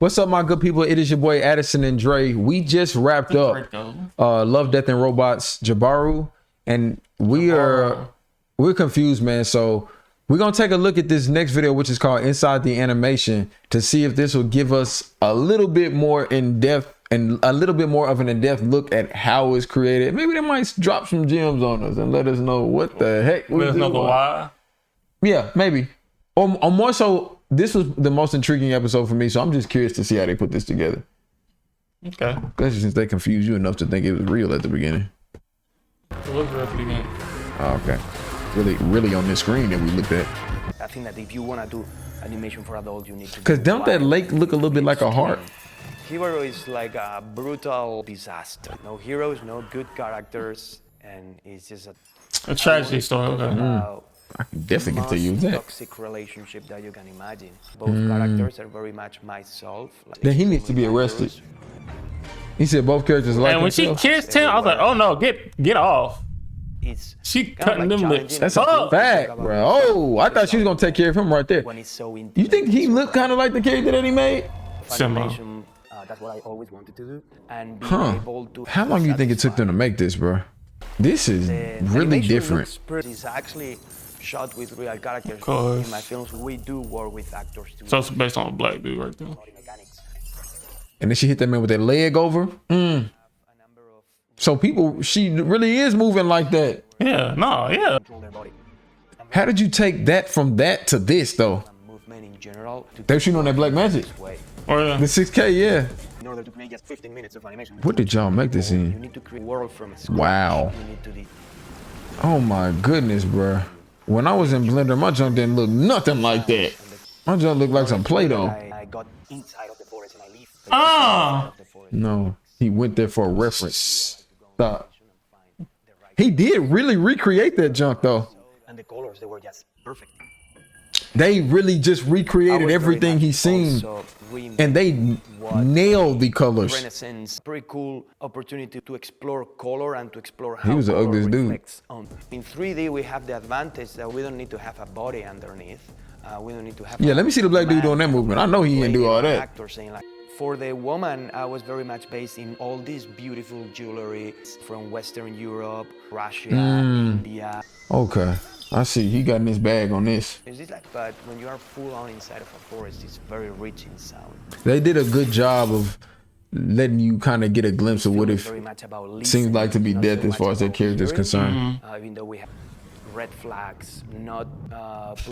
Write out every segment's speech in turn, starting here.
What's up, my good people? It is your boy Adison and Dre. We just wrapped up Love, Death, and Robots, Jibaro, and we're confused, man. So we're gonna take a look at this next video, which is called Inside the Animation, to see if this will give us a little bit more in depth and a little bit more of an in-depth look at how it's created. Maybe they might drop some gems on us and let us know what the heck. Let us know the why. Yeah, maybe. Or more so. This was the most intriguing episode for me, so I'm just curious to see how they put this together. Okay. Especially since they confused you enough to think it was real at the beginning. It was real at the beginning. Oh, okay. Really on this screen that we looked at. I think that if you want to do animation for adults, you need to. Because don't that lake look a little bit like a heart? Jibaro is like a brutal disaster. No heroes, no good characters, and it's just a tragedy story. Okay. I can definitely tell you that. Toxic relationship that you can imagine. Both characters are very much myself. Like, then he needs to be arrested. He said both characters like and when himself. she kissed him, I was like, oh no, get off. She cutting them lips. That's a fact, bro. Oh, I thought she was gonna take care of him right there. You think he looked kind of like the character that he made? Similar. That's what I always wanted to do. And being able to How long do you think it took them to make this, bro? This is really different. It's actually shot with real characters. In my films, we do work with actors too. So it's based on a black dude right there. And then she hit that man with that leg over. So she really is moving like that. Yeah, no, yeah. How did you take that from that to this though? They're shooting on that black magic. Oh, yeah. The 6K, yeah. In order to create just 15 minutes of animation. What did y'all make this in? You need to create a world from scratch. Wow. Oh my goodness, bro. When I was in Blender, my junk didn't look nothing like that. My junk looked like some Play-Doh. I got inside of the forest and I leave. No, he went there for a reference. Stop. He did really recreate that junk though. And the colors, they were just perfect. They really just recreated everything he's seen, and they nailed the colors. Renaissance, pretty cool opportunity to explore color and to explore how he was the ugliest dude. In 3D, we have the advantage that we don't need to have a body underneath. We don't need to have. Yeah, let me see the black dude doing that movement. I know he didn't do all that. For the woman, I was very much based in all this beautiful jewelry from Western Europe, Russia, India. Okay. I see. He got in his bag on this. But when you are full on inside of a forest, it's very rich in sound. They did a good job of letting you kind of get a glimpse of what it seems like to be death as far as their character is concerned. Even though we have red flags, not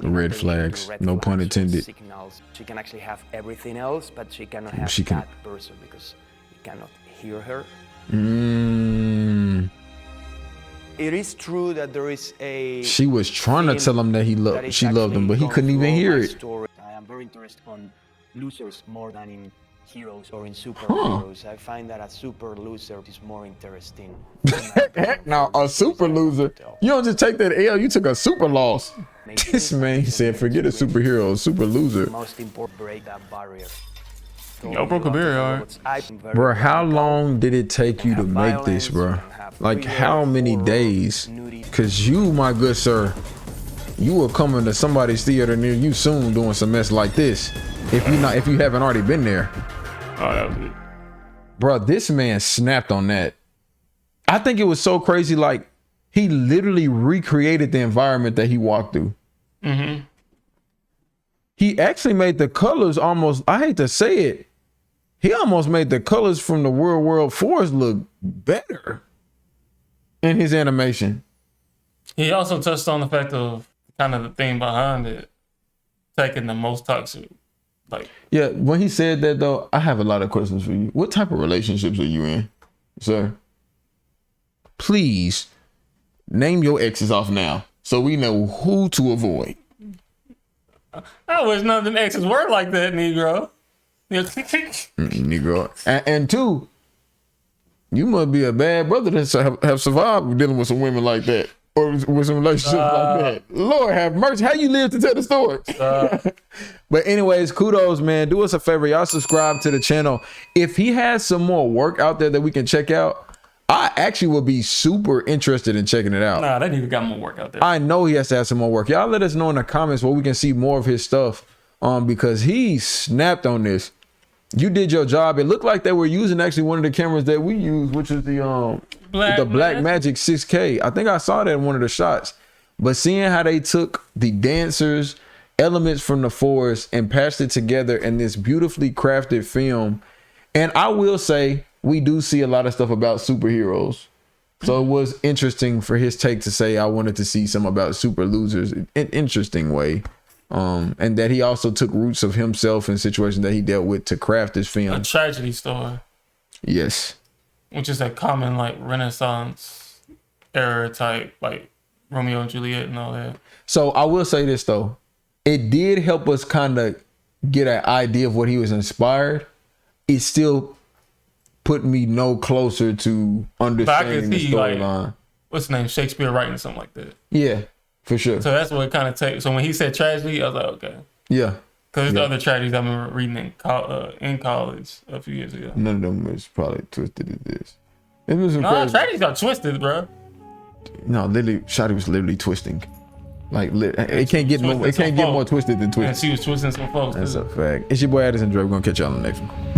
red flags, no pun intended. Signals. She can actually have everything else, but she cannot have that person because you cannot hear her. It is true that there is a. She was trying to tell him that she loved him, but he couldn't even hear it. I am very interested on losers more than in heroes or in superheroes. I find that a super loser is more interesting. Heck no, a super loser. You don't just take that L, you took a super loss. This man said, forget a superhero, a super loser. Most important, break that barrier. Yo, broke a barrier, alright. Bro, how long did it take you to make this, bro? Like how many days? Cause you, my good sir, you will come into somebody's theater near you soon doing some mess like this. If you haven't already been there. Oh, that was it. Bro, this man snapped on that. I think it was so crazy. Like he literally recreated the environment that he walked through. He actually made the colors almost, I hate to say it, he almost made the colors from the World Forest look better in his animation. He also touched on the fact of kind of the thing behind it, taking the most toxic. Like, yeah, when he said that though, I have a lot of questions for you. What type of relationships are you in, sir? Please name your exes off now so we know who to avoid. I wish none of them exes were like that, Negro. Negro. And two, you must be a bad brother to have survived dealing with some women like that or with some relationships like that. Lord have mercy. How you live to tell the story? But anyways, kudos, man. Do us a favor. Y'all subscribe to the channel. If he has some more work out there that we can check out, I actually would be super interested in checking it out. Nah, they need to got more work out there. I know he has to have some more work. Y'all let us know in the comments where we can see more of his stuff. Because he snapped on this. you did your job. It looked like they were using actually one of the cameras that we use, which is the Black Magic 6K. I think I saw that in one of the shots. But seeing how they took the dancers, elements from the forest, and patched it together in this beautifully crafted film. And I will say, we do see a lot of stuff about superheroes. So it was interesting for his take to say, I wanted to see some about super losers in an interesting way. And that he also took roots of himself and situations that he dealt with to craft this film. A tragedy story. Yes. Which is a common, like, Renaissance era type, like, Romeo and Juliet and all that. So I will say this though, it did help us kind of get an idea of what he was inspired. It still put me no closer to understanding the storyline. Like, what's the name? Shakespeare writing something like that. Yeah, for sure. So that's what it kind of takes. So when he said tragedy, I was like, okay. Yeah. Because there's other tragedies I remember reading in college a few years ago. None of them was probably twisted as this. No, tragedies are twisted, bro. No, literally, Shotty was literally twisting. Like, it can't get more. It can't get more twisted than twisted. And she was twisting some folks. That's a fact. It's your boy Adison Dre. We're gonna catch y'all on the next one.